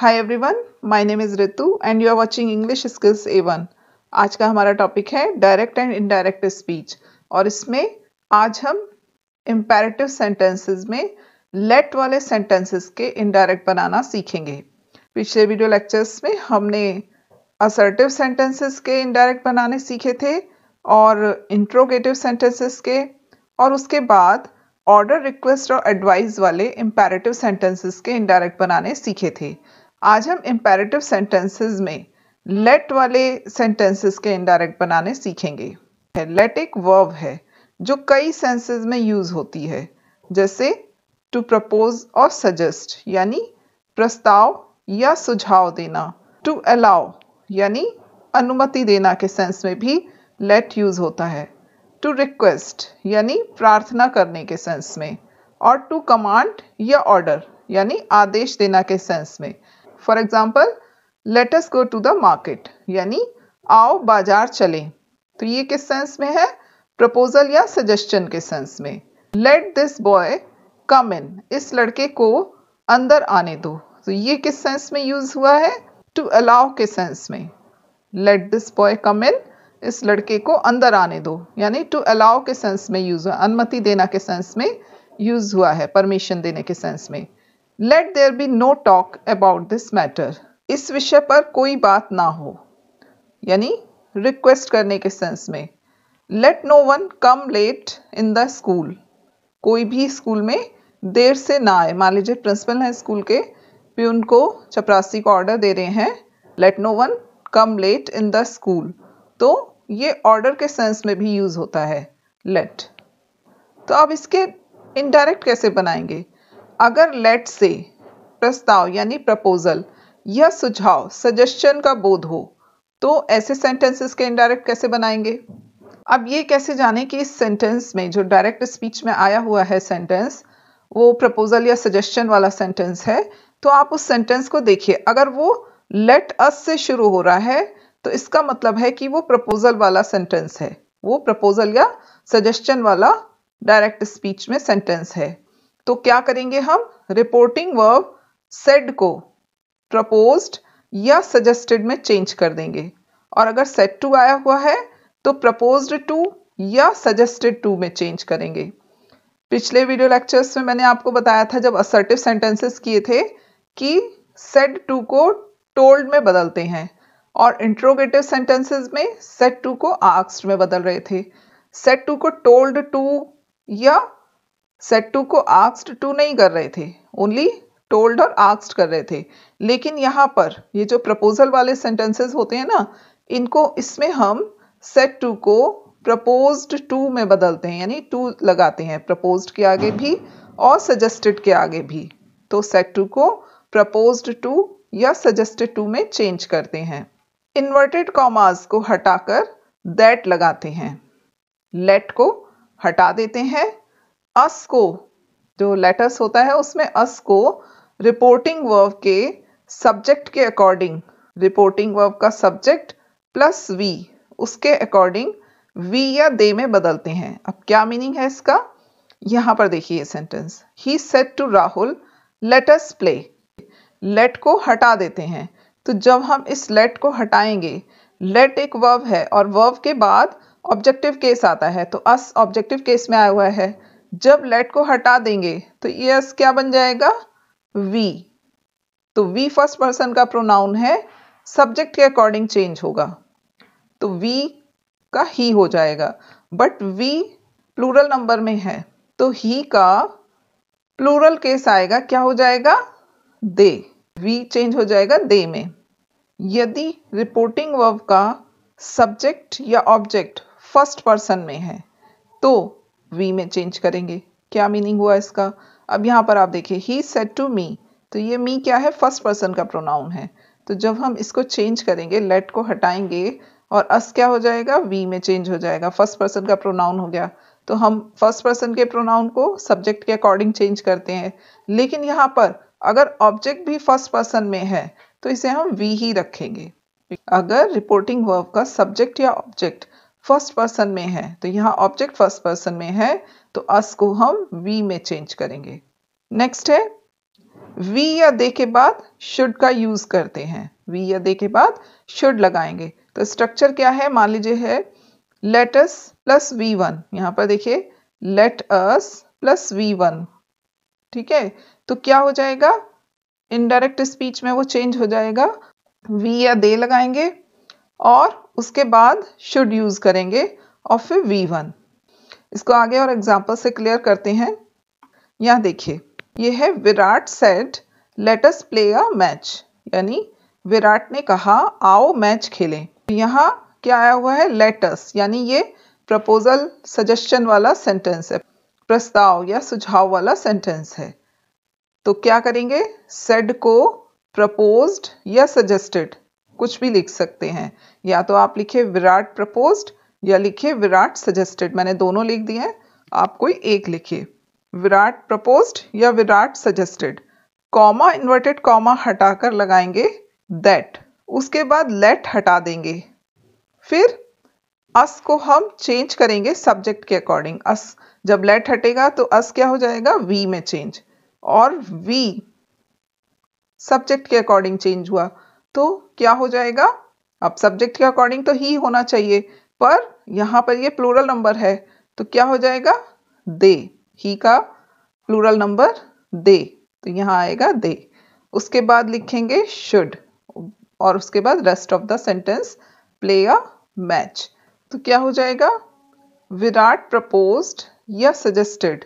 Hi everyone, my name is Ritu and you are watching English skills A1। आज का हमारा topic है direct and indirect speech और इसमें आज हम इम्पेरेटिव सेंटेंसेस में लेट वाले सेंटेंसेस के इनडायरेक्ट बनाना सीखेंगे। पिछले वीडियो लेक्चर्स में हमने असर्टिव सेंटेंसेस के इनडायरेक्ट बनाने सीखे थे और इंट्रोगेटिव सेंटेंसेस के, और उसके बाद ऑर्डर, रिक्वेस्ट और एडवाइस वाले इम्पेरेटिव सेंटेंसेस के इनडायरेक्ट बनाने सीखे थे। आज हम इम्पेरेटिव सेंटेंसेस में लेट वाले सेंटेंसेस के इनडायरेक्ट बनाने सीखेंगे। लेट एक वर्ब है जो कई सेंसेस में यूज होती है, जैसे टू प्रपोज और सजेस्ट यानी प्रस्ताव या सुझाव देना, टू अलाउ यानी अनुमति देना के सेंस में भी लेट यूज होता है, टू रिक्वेस्ट यानी प्रार्थना करने के सेंस में, और टू कमांड या ऑर्डर यानी आदेश देना के सेंस में। For example, let us go to the market यानी आओ बाजार चलें, तो ये किस सेंस में है? प्रपोजल या सजेशन के सेंस में। लेट दिस बॉय कम इन, इस लड़के को अंदर आने दो, तो ये किस सेंस में यूज हुआ है? टू अलाउ के सेंस में। लेट दिस बॉय कम इन, इस लड़के को अंदर आने दो यानी टू अलाउ के सेंस में यूज हुआ, अनुमति देना के सेंस में यूज हुआ है, परमिशन देने के सेंस में। Let there be no talk about this matter, इस विषय पर कोई बात ना हो यानी रिक्वेस्ट करने के सेंस में। Let no one come late in the school, कोई भी स्कूल में देर से ना आए। मान लीजिए प्रिंसिपल है स्कूल के, प्यून को, चपरासी को ऑर्डर दे रहे हैं let no one come late in the school, तो ये ऑर्डर के सेंस में भी यूज होता है लेट। तो अब इसके इनडायरेक्ट कैसे बनाएंगे? अगर लेट से प्रस्ताव यानी प्रपोजल या सुझाव, सजेशन का बोध हो, तो ऐसे सेंटेंसेस के इनडायरेक्ट कैसे बनाएंगे? अब ये कैसे जाने कि इस सेंटेंस में जो डायरेक्ट स्पीच में आया हुआ है सेंटेंस वो प्रपोजल या सजेशन वाला सेंटेंस है? तो आप उस सेंटेंस को देखिए, अगर वो लेट अस से शुरू हो रहा है तो इसका मतलब है कि वो प्रपोजल वाला सेंटेंस है, वो प्रपोजल या सजेशन वाला डायरेक्ट स्पीच में सेंटेंस है। तो क्या करेंगे हम? रिपोर्टिंग वर्ब सेड को प्रपोज्ड या सजेस्टेड में चेंज कर देंगे, और अगर सेड टू आया हुआ है तो प्रपोज्ड टू या सजेस्टेड टू में चेंज करेंगे। पिछले वीडियो लेक्चर्स में मैंने आपको बताया था जब असर्टिव सेंटेंसेस किए थे कि सेड टू को टोल्ड में बदलते हैं, और इंट्रोगेटिव सेंटेंसेस में सेड टू को आस्क्ड में बदल रहे थे। सेड टू को टोल्ड टू या सेड टू को आस्क्ड टू नहीं कर रहे थे, ओनली टोल्ड और आस्क्ड कर रहे थे। लेकिन यहाँ पर ये जो प्रपोजल वाले सेंटेंसेस होते हैं ना, इनको, इसमें हम सेड टू को प्रपोज्ड टू में बदलते हैं यानी टू लगाते हैं, प्रपोज्ड के आगे भी और सजेस्टेड के आगे भी। तो सेड टू को प्रपोज्ड टू या सजेस्टेड टू में चेंज करते हैं। इन्वर्टेड कॉमास को हटाकर दैट लगाते हैं, लेट को हटा देते हैं, अस को, जो लेटस होता है उसमें अस को रिपोर्टिंग वर्ब के सब्जेक्ट के अकॉर्डिंग, रिपोर्टिंग वर्ब का सब्जेक्ट प्लस वी, उसके अकॉर्डिंग वी या दे में बदलते हैं। अब क्या मीनिंग है इसका? यहाँ पर देखिए ये sentence, he said to Rahul let us play, let को हटा देते हैं। तो जब हम इस लेट को हटाएंगे, लेट एक वर्ब है और वर्ब के बाद ऑब्जेक्टिव केस आता है, तो अस ऑब्जेक्टिव केस में आया हुआ है। जब लेट को हटा देंगे तो ये अस क्या बन जाएगा? वी। तो वी फर्स्ट पर्सन का प्रोनाउन है, सब्जेक्ट के अकॉर्डिंग चेंज होगा, तो वी का ही हो जाएगा। बट वी प्लूरल नंबर में है तो ही का प्लूरल केस आएगा, क्या हो जाएगा? दे। वी चेंज हो जाएगा दे में। यदि रिपोर्टिंग वर्ब का सब्जेक्ट या ऑब्जेक्ट फर्स्ट पर्सन में है तो वी में चेंज करेंगे। क्या मीनिंग हुआ इसका? अब यहाँ पर आप देखिए, ही सेड टू मी, तो ये मी क्या है? फर्स्ट पर्सन का प्रोनाउन है। तो जब हम इसको चेंज करेंगे, लेट को हटाएंगे और अस क्या हो जाएगा? वी में चेंज हो जाएगा, फर्स्ट पर्सन का प्रोनाउन हो गया। तो हम फर्स्ट पर्सन के प्रोनाउन को सब्जेक्ट के अकॉर्डिंग चेंज करते हैं। लेकिन यहाँ पर अगर ऑब्जेक्ट भी फर्स्ट पर्सन में है तो इसे हम वी ही रखेंगे। अगर रिपोर्टिंग वर्ब का सब्जेक्ट या ऑब्जेक्ट फर्स्ट पर्सन में है, तो यहाँ ऑब्जेक्ट फर्स्ट पर्सन में है तो अस को हम वी में चेंज करेंगे। नेक्स्ट है वी या दे के बाद शुड का यूज करते हैं, वी या दे के बाद शुड लगाएंगे। तो स्ट्रक्चर क्या है, मान लीजिए है लेट अस प्लस V1, यहाँ पर देखिए लेट अस प्लस V1, ठीक है। तो क्या हो जाएगा, इनडायरेक्ट स्पीच में वो चेंज हो जाएगा, वी या दे लगाएंगे और उसके बाद शुड यूज करेंगे और फिर V1। इसको आगे और एग्जांपल से क्लियर करते हैं। यहाँ देखिए ये है Virat said let us play a match, यानी विराट ने कहा आओ मैच खेलें। यहाँ क्या आया हुआ है, लेट अस, यानी ये प्रपोजल सजेशन वाला सेंटेंस है, प्रस्ताव या सुझाव वाला सेंटेंस है। तो क्या करेंगे, सेड को प्रपोज्ड या सजेस्टेड कुछ भी लिख सकते हैं, या तो आप लिखे विराट प्रपोज्ड या लिखिए विराट सजेस्टेड, मैंने दोनों लिख दिए हैं, आप कोई एक लिखिए, विराट प्रपोज्ड या Virat suggested. Comma inverted comma हटाकर लगाएंगे दैट, उसके बाद लेट हटा देंगे, फिर अस को हम चेंज करेंगे सब्जेक्ट के अकॉर्डिंग। अस जब लेट हटेगा तो अस क्या हो जाएगा, वी में चेंज, और वी सब्जेक्ट के अकॉर्डिंग चेंज हुआ तो क्या हो जाएगा, अब सब्जेक्ट के अकॉर्डिंग तो ही होना चाहिए, पर यहाँ पर ये प्लूरल नंबर है तो क्या हो जाएगा, दे, ही का प्लूरल नंबर दे, तो यहाँ आएगा दे। उसके बाद लिखेंगे शुड और उसके बाद rest of the sentence play a match. तो क्या हो जाएगा, विराट प्रपोज्ड या suggested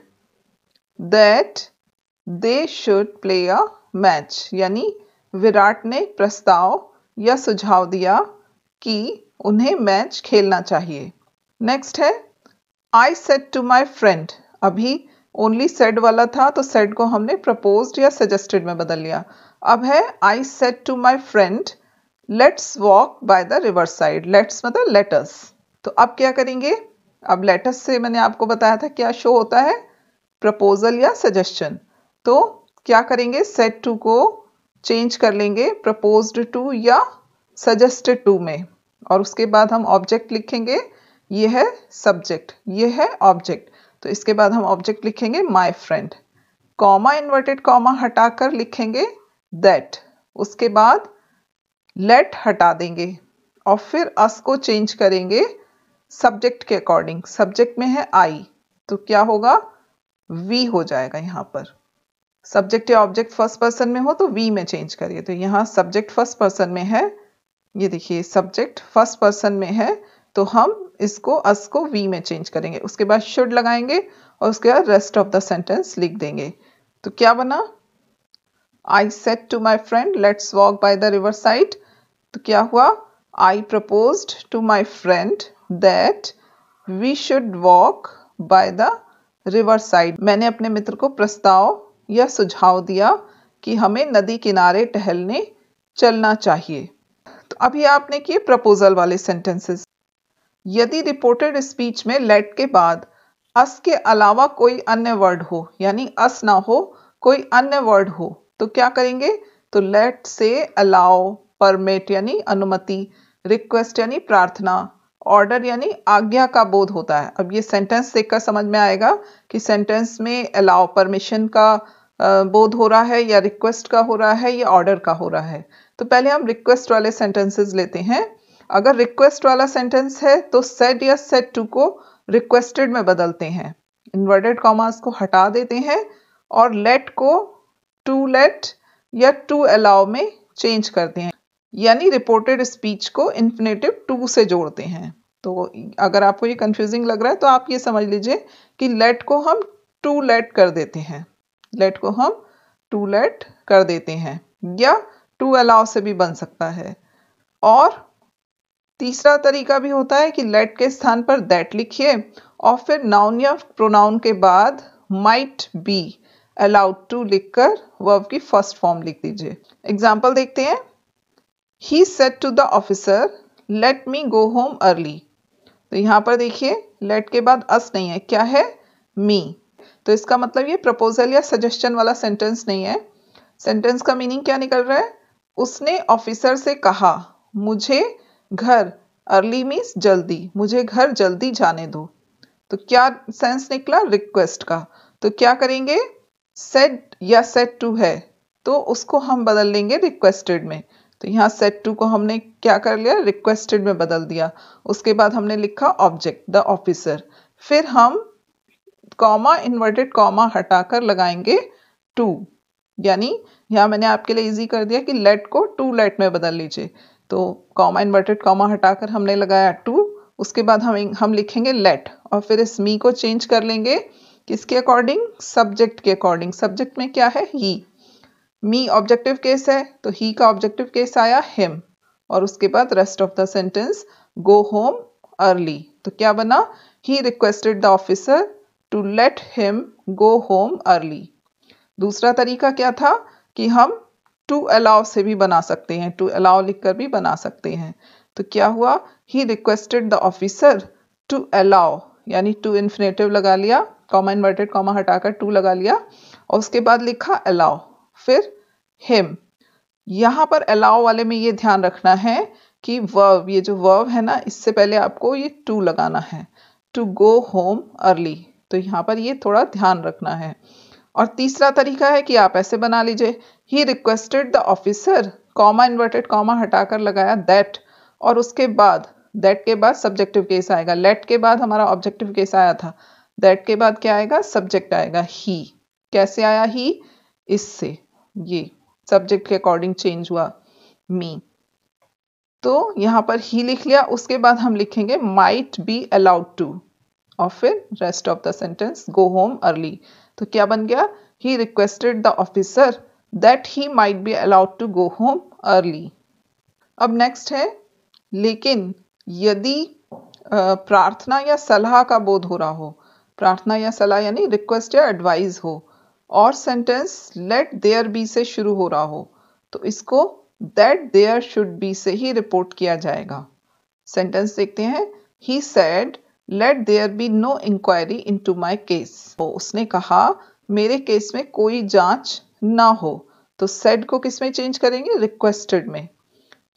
that they should play a match, यानी विराट ने प्रस्ताव या सुझाव दिया कि उन्हें मैच खेलना चाहिए। नेक्स्ट है I said to my friend, अभी ओनली सेड वाला था तो सेड को हमने प्रपोज्ड या सजेस्टेड में बदल लिया। अब है I said to my friend let's walk by the river side, let's मतलब लेट अस। तो अब क्या करेंगे, अब लेट अस से मैंने आपको बताया था क्या शो होता है, प्रपोजल या सजेशन। तो क्या करेंगे, सेड टू को चेंज कर लेंगे प्रपोज्ड टू या सजेस्टेड टू में, और उसके बाद हम ऑब्जेक्ट लिखेंगे, ये है सब्जेक्ट, ये है ऑब्जेक्ट, तो इसके बाद हम ऑब्जेक्ट लिखेंगे my friend, comma inverted comma हटाकर लिखेंगे दैट, उसके बाद लेट हटा देंगे और फिर अस को चेंज करेंगे सब्जेक्ट के अकॉर्डिंग, सब्जेक्ट में है आई तो क्या होगा, वी हो जाएगा। यहाँ पर सब्जेक्ट या ऑब्जेक्ट फर्स्ट पर्सन में हो तो वी में चेंज करिए, तो यहाँ सब्जेक्ट फर्स्ट पर्सन में है, ये देखिए सब्जेक्ट फर्स्ट पर्सन में है तो हम इसको अस को वी में चेंज करेंगे, उसके बाद शुड लगाएंगे और उसके बाद रेस्ट ऑफ द सेंटेंस लिख देंगे। तो क्या बना, I said to my friend let's walk by the river side, तो क्या हुआ, I proposed to my friend that we should walk by the river side, मैंने अपने मित्र को प्रस्ताव या सुझाव दिया कि हमें नदी किनारे टहलने चलना चाहिए। तो अभी आपने किए प्रपोजल वाले सेंटेंसेस। यदि रिपोर्टेड स्पीच में लेट के बाद अस के अलावा कोई अन्य वर्ड हो, यानी अस ना हो कोई अन्य वर्ड हो, तो क्या करेंगे, तो लेट से अलाउ, परमिट यानी अनुमति, रिक्वेस्ट यानी प्रार्थना, ऑर्डर यानी आज्ञा का बोध होता है। अब ये सेंटेंस देखकर समझ में आएगा कि सेंटेंस में अलाउ परमिशन का बोध हो रहा है या रिक्वेस्ट का हो रहा है या ऑर्डर का हो रहा है। तो पहले हम रिक्वेस्ट वाले सेंटेंसेस लेते हैं। अगर रिक्वेस्ट वाला सेंटेंस है तो सेड या सेड टू को रिक्वेस्टेड में बदलते हैं, इन्वर्टेड कॉमास को हटा देते हैं और लेट को टू लेट या टू अलाउ में चेंज करते हैं, यानी रिपोर्टेड स्पीच को इन्फिनेटिव टू से जोड़ते हैं। तो अगर आपको ये कंफ्यूजिंग लग रहा है तो आप ये समझ लीजिए कि लेट को हम टू लेट कर देते हैं, लेट को हम टू लेट कर देते हैं, या टू अलाउ से भी बन सकता है। और तीसरा तरीका भी होता है कि लेट के स्थान पर दैट लिखिए और फिर नाउन या प्रोनाउन के बाद माइट बी अलाउड टू लिखकर वर्ब की फर्स्ट फॉर्म लिख दीजिए। एग्जाम्पल देखते हैं। He said to the officer let me go home early, तो यहाँ पर देखिए लेट के बाद अस नहीं है, क्या है, मी, तो इसका मतलब ये प्रपोजल या सजेशन वाला सेंटेंस नहीं है। सेंटेंस का मीनिंग क्या निकल रहा है, उसने ऑफिसर से कहा मुझे घर, अर्ली मीन्स जल्दी, मुझे घर जल्दी जाने दो, तो क्या सेंस निकला, रिक्वेस्ट का। तो क्या करेंगे, सेड या सेड टू है तो उसको हम बदल लेंगे रिक्वेस्टेड में। तो यहाँ सेड टू को हमने क्या कर लिया, रिक्वेस्टेड में बदल दिया। उसके बाद हमने लिखा ऑब्जेक्ट द ऑफिसर, फिर हम कॉमा इन्वर्टेड कॉमा हटाकर लगाएंगे टू, यानी यहाँ मैंने आपके लिए इजी कर दिया कि लेट को टू लेट में बदल लीजिए। तो कॉमा इन्वर्टेड कॉमा हटाकर हमने लगाया टू, उसके बाद हम लिखेंगे लेट, और फिर इस मी को चेंज कर लेंगे किसके अकॉर्डिंग, सब्जेक्ट के अकॉर्डिंग। सब्जेक्ट में क्या है, ही। मी ऑब्जेक्टिव केस है तो ही का ऑब्जेक्टिव केस आया हिम, और उसके बाद rest of the sentence go home early. तो क्या बना, he requested the officer to let him go home early. दूसरा तरीका क्या था कि हम टू अलाउ से भी बना सकते हैं, टू अलाउ लिखकर भी बना सकते हैं। तो क्या हुआ, he requested the officer to allow, यानी टू इन्फिनेटिव लगा लिया, कॉमा इन्वर्टेड कॉमा हटाकर टू लगा लिया, और उसके बाद लिखा अलाउ, फिर हिम। यहाँ पर अलाउ वाले में ये ध्यान रखना है कि वर्ब, ये जो वर्ब है ना, इससे पहले आपको ये टू लगाना है, टू गो होम अर्ली। तो यहाँ पर ये थोड़ा ध्यान रखना है। और तीसरा तरीका है कि आप ऐसे बना लीजिए, ही requested the officer, comma inverted comma हटाकर लगाया दैट, और उसके बाद दैट के बाद सब्जेक्टिव केस आएगा। लेट के बाद हमारा ऑब्जेक्टिव केस आया था, दैट के बाद क्या आएगा, सब्जेक्ट आएगा ही। कैसे आया ही, इससे, ये सब्जेक्ट के अकॉर्डिंग चेंज हुआ मी। तो यहाँ पर ही लिख लिया, उसके बाद हम लिखेंगे माइट बी अलाउड टू, और फिर rest of the sentence go home early. तो क्या बन गया, he requested the officer that he might be allowed to go home early. अब नेक्स्ट है लेकिन यदि प्रार्थना या सलाह का बोध हो रहा हो, प्रार्थना या सलाह यानी रिक्वेस्ट या एडवाइस हो, और सेंटेंस लेट देयर बी से शुरू हो रहा हो, तो इसको दैट देयर शुड बी से ही रिपोर्ट किया जाएगा। सेंटेंस देखते हैं, he said let there be no inquiry into my case. तो उसने कहा मेरे केस में कोई जांच ना हो, तो सेड को किस में चेंज करेंगे, रिक्वेस्टेड में,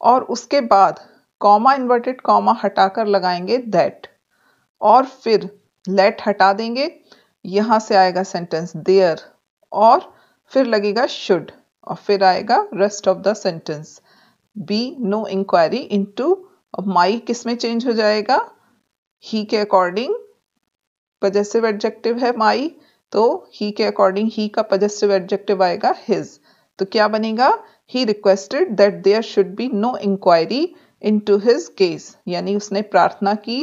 और उसके बाद कॉमा इन्वर्टेड कॉमा हटाकर लगाएंगे दैट, और फिर लेट हटा देंगे, यहां से आएगा सेंटेंस देयर, और फिर लगेगा शुड, और फिर आएगा rest of the sentence be no inquiry into, my किस में चेंज हो जाएगा, ही के अकॉर्डिंग, पजेसिव एडजेक्टिव है माई, तो ही के अकॉर्डिंग ही का पजेसिव एडजेक्टिव आएगा हिज। तो क्या बनेगा, he requested that there should be no inquiry into his case, यानी उसने प्रार्थना की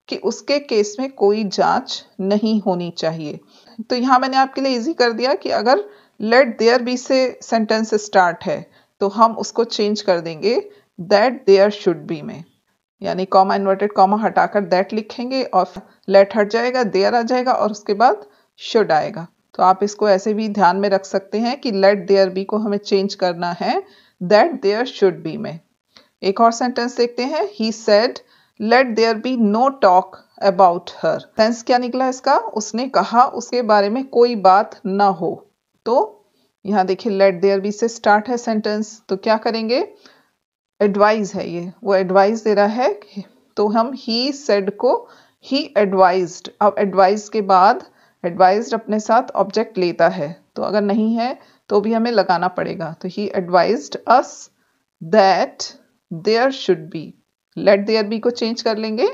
कि उसके केस में कोई जांच नहीं होनी चाहिए। तो यहाँ मैंने आपके लिए इजी कर दिया कि अगर लेट देयर बी से सेंटेंस स्टार्ट है तो हम उसको चेंज कर देंगे दैट देयर शुड बी में, यानी कॉमा इन्वर्टेड कॉमा हटाकर दैट लिखेंगे, और लेट हट जाएगा, देयर आ जाएगा, और उसके बाद शुड आएगा। तो आप इसको ऐसे भी ध्यान में रख सकते हैं कि लेट देयर बी को हमें चेंज करना है दैट देयर शुड बी में। एक और सेंटेंस देखते हैं, he said let there be no talk about her. Sense क्या निकला इसका, उसने कहा उसके बारे में कोई बात ना हो। तो यहाँ देखिए लेट देयर बी से स्टार्ट है सेंटेंस, तो क्या करेंगे, एडवाइज है ये, वो एडवाइस दे रहा है, तो हम ही सेड को ही एडवाइज्ड। अब एडवाइज के बाद एडवाइज्ड अपने साथ ऑब्जेक्ट लेता है, तो अगर नहीं है तो भी हमें लगाना पड़ेगा। तो he advised us that there should be, let there be को चेंज कर लेंगे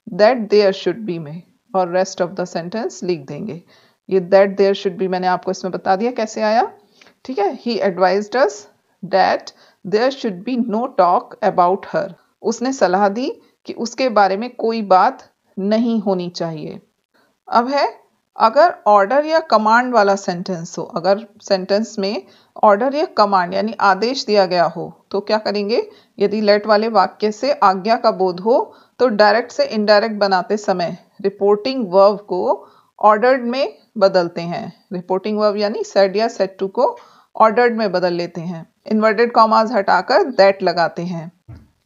दैट देयर शुड बी में, और रेस्ट ऑफ द सेंटेंस लिख देंगे। ये दैट देयर शुड बी मैंने आपको इसमें बता दिया कैसे आया, ठीक है। He advised us that there should be no talk about her, उसने सलाह दी कि उसके बारे में कोई बात नहीं होनी चाहिए। अब है अगर ऑर्डर या कमांड वाला सेंटेंस हो, अगर सेंटेंस में ऑर्डर या कमांड यानी आदेश दिया गया हो तो क्या करेंगे, यदि लेट वाले वाक्य से आज्ञा का बोध हो तो डायरेक्ट से इनडायरेक्ट बनाते समय रिपोर्टिंग वर्ब को ऑर्डर्ड में बदलते हैं। रिपोर्टिंग वर्ब यानी सेड या सेड टू को ऑर्डर्ड में बदल लेते हैं, इन्वर्टेड कॉमास हटाकर दैट लगाते हैं,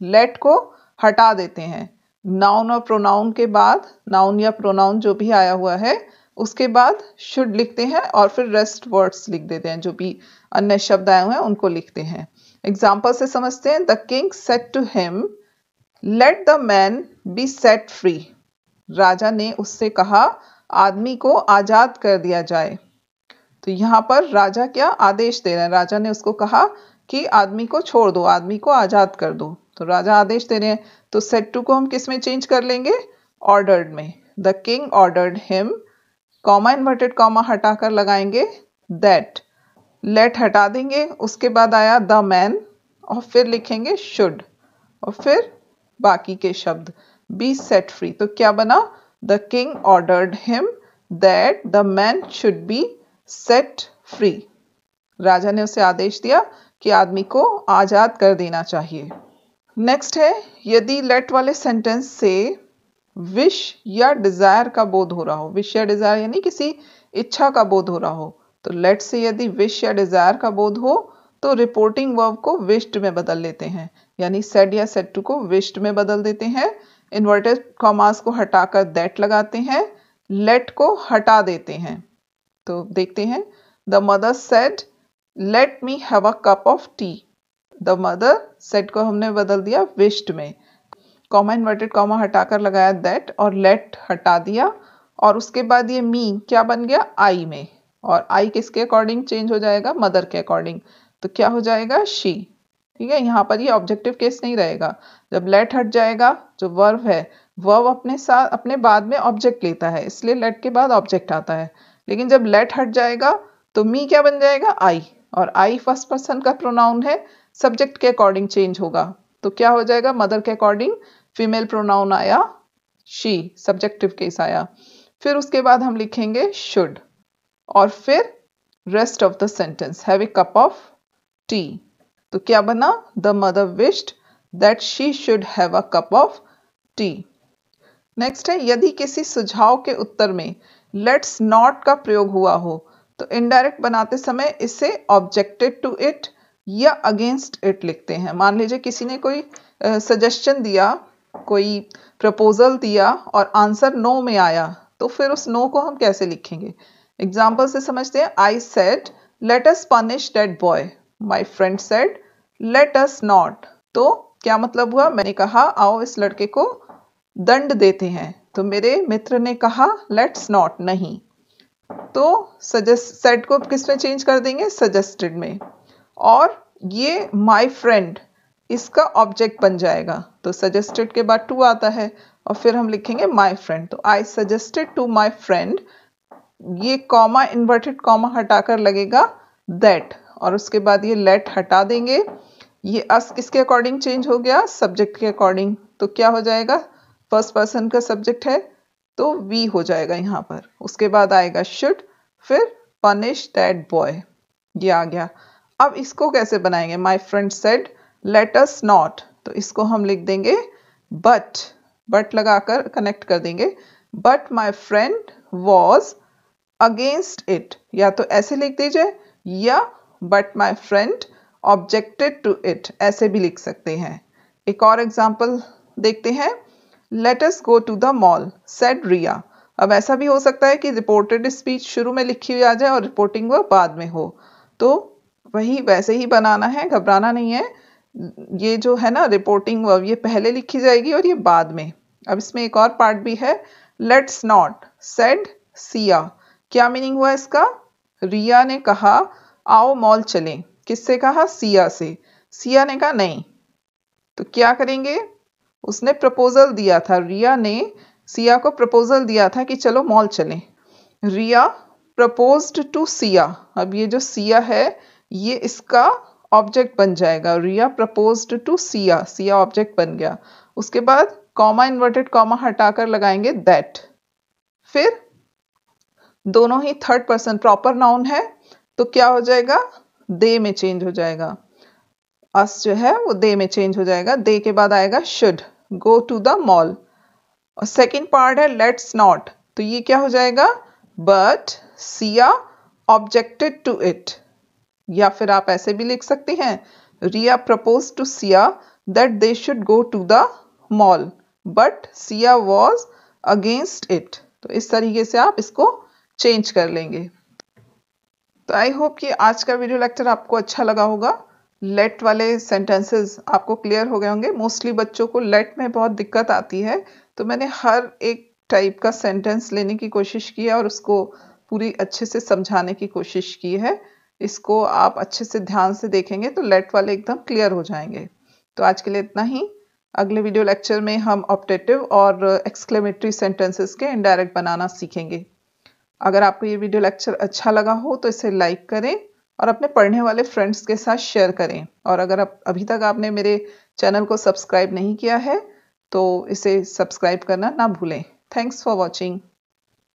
लेट को हटा देते हैं, नाउन और प्रोनाउन के बाद, नाउन या प्रोनाउन जो भी आया हुआ है उसके बाद शुड लिखते हैं, और फिर रेस्ट वर्ड्स लिख देते हैं, जो भी अन्य शब्द आए हुए हैं उनको लिखते हैं। एग्जाम्पल से समझते हैं, the king said to him let the man be set free. राजा ने उससे कहा आदमी को आजाद कर दिया जाए। तो यहाँ पर राजा क्या आदेश दे रहे हैं, राजा ने उसको कहा कि आदमी को छोड़ दो, आदमी को आजाद कर दो, तो राजा आदेश दे रहे हैं। तो सेड टू को हम किस में चेंज कर लेंगे, ऑर्डर्ड में। The king ordered him, comma inverted comma हटाकर लगाएंगे दैट, लेट हटा देंगे, उसके बाद आया द मैन और फिर लिखेंगे शुड और फिर बाकी के शब्द बी सेट फ्री। तो क्या बना, the king ordered him that the man should be set free. राजा ने उसे आदेश दिया कि आदमी को आजाद कर देना चाहिए। नेक्स्ट है, यदि लेट वाले सेंटेंस से विश या डिजायर का बोध हो रहा हो, विश या डिजायर यानी किसी इच्छा का बोध हो रहा हो, तो लेट से यदि विश या डिजायर का बोध हो तो रिपोर्टिंग वर्ब को विश्ड में बदल लेते हैं, यानी सेड या सेड टू को विश्ड में बदल देते हैं। इन्वर्टेड कॉमास को हटाकर दैट लगाते हैं, लेट को हटा देते हैं। तो देखते हैं, the mother said let me have a cup of T. The mother said को हमने बदल दिया विश्ड में, कॉमा इन्वर्टेड कॉमा हटाकर लगाया दैट और लेट हटा दिया, और उसके बाद ये मी क्या बन गया, आई में, और आई किसके अकॉर्डिंग चेंज हो जाएगा, मदर के अकॉर्डिंग, तो क्या हो जाएगा, शी। ठीक है, यहाँ पर ये ऑब्जेक्टिव केस नहीं रहेगा। जब लेट हट जाएगा, जो वर्ब है वर्ब अपने साथ अपने बाद में ऑब्जेक्ट लेता है, इसलिए लेट के बाद ऑब्जेक्ट आता है। लेकिन जब लेट हट जाएगा तो मी क्या बन जाएगा, आई, और आई फर्स्ट पर्सन का प्रोनाउन है, सब्जेक्ट के अकॉर्डिंग चेंज होगा। तो क्या हो जाएगा, मदर के अकॉर्डिंग फीमेल प्रोनाउन आया शी, सब्जेक्टिव केस आया। फिर उसके बाद हम लिखेंगे शुड और फिर rest of the sentence, have a cup of T. तो क्या बना, the mother wished that she should have a cup of T. Next है, यदि किसी सुझाव के उत्तर में लेट्स नॉट का प्रयोग हुआ हो तो इनडायरेक्ट बनाते समय इसे ऑब्जेक्टेड टू इट या अगेंस्ट इट लिखते हैं। मान लीजिए किसी ने कोई सजेशन दिया, कोई प्रपोजल दिया और आंसर नो में आया, तो फिर उस नो को हम कैसे लिखेंगे। एग्जाम्पल से समझते हैं, I said let us punish that boy, my friend said let us not. तो क्या मतलब हुआ, मैंने कहा आओ इस लड़के को दंड देते हैं, तो मेरे मित्र ने कहा लेट्स नॉट, नहीं। तो सेड को किस में चेंज कर देंगे, सजेस्टेड में, और ये माई फ्रेंड इसका ऑब्जेक्ट बन जाएगा। तो सजेस्टेड के बाद टू आता है और फिर हम लिखेंगे माई फ्रेंड। तो I suggested to my friend, ये कॉमा इन्वर्टेड कॉमा हटाकर लगेगा दैट, और उसके बाद ये लेट हटा देंगे। ये अस किसके अकॉर्डिंग चेंज हो गया, सब्जेक्ट के अकॉर्डिंग। तो क्या हो जाएगा, फर्स्ट पर्सन का सब्जेक्ट है तो वी हो जाएगा यहाँ पर। उसके बाद आएगा शुड, फिर पनिश दैट बॉय, ये आ गया। अब इसको कैसे बनाएंगे, my friend said let us not, तो इसको हम लिख देंगे बट लगाकर कनेक्ट कर देंगे, but my friend was against it, या तो ऐसे लिख दीजिए, या but my friend objected to it, ऐसे भी लिख सकते हैं। एक और एग्जाम्पल देखते हैं, let us go to the mall said Riya. अब ऐसा भी हो सकता है कि रिपोर्टेड स्पीच शुरू में लिखी हुई आ जाए और रिपोर्टिंग वर्ब बाद में हो, तो वही वैसे ही बनाना है, घबराना नहीं है। ये जो है ना रिपोर्टिंग वर्ब, ये पहले लिखी जाएगी और ये बाद में। अब इसमें एक और पार्ट भी है, लेट्स नॉट सेड सिया। क्या मीनिंग हुआ इसका, रिया ने कहा आओ मॉल चलें, किससे कहा, सिया से। सिया ने कहा नहीं, तो क्या करेंगे, उसने प्रपोजल दिया था, रिया ने सिया को प्रपोजल दिया था कि चलो मॉल चलें। रिया प्रपोज्ड टू सिया, अब ये जो सिया है ये इसका ऑब्जेक्ट बन जाएगा, Riya proposed to Siya, Siya object बन गया। उसके बाद कॉमा इन्वर्टेड कॉमा हटाकर लगाएंगे दैट, फिर दोनों ही थर्ड पर्सन प्रॉपर नाउन है तो क्या हो जाएगा, दे में चेंज हो जाएगा, अस जो है वो दे में चेंज हो जाएगा। दे के बाद आएगा should go to the mall, और सेकेंड पार्ट है लेट्स नॉट, तो ये क्या हो जाएगा, but Siya objected to it, या फिर आप ऐसे भी लिख सकते हैं, Riya propose to Siya that they should go to the mall but Siya was against it. तो इस तरीके से आप इसको चेंज कर लेंगे। तो आई होप कि आज का वीडियो लेक्चर आपको अच्छा लगा होगा। लेट वाले सेंटेंसेस आपको क्लियर हो गए होंगे। मोस्टली बच्चों को लेट में बहुत दिक्कत आती है, तो मैंने हर एक टाइप का सेंटेंस लेने की कोशिश की है और उसको पूरी अच्छे से समझाने की कोशिश की है। इसको आप अच्छे से ध्यान से देखेंगे तो लेट वाले एकदम क्लियर हो जाएंगे। तो आज के लिए इतना ही। अगले वीडियो लेक्चर में हम ऑप्टेटिव और एक्सक्लेमेटरी सेंटेंसेस के इनडायरेक्ट बनाना सीखेंगे। अगर आपको ये वीडियो लेक्चर अच्छा लगा हो तो इसे लाइक करें और अपने पढ़ने वाले फ्रेंड्स के साथ शेयर करें। और अगर अभी तक आपने मेरे चैनल को सब्सक्राइब नहीं किया है तो इसे सब्सक्राइब करना ना भूलें। Thanks for watching.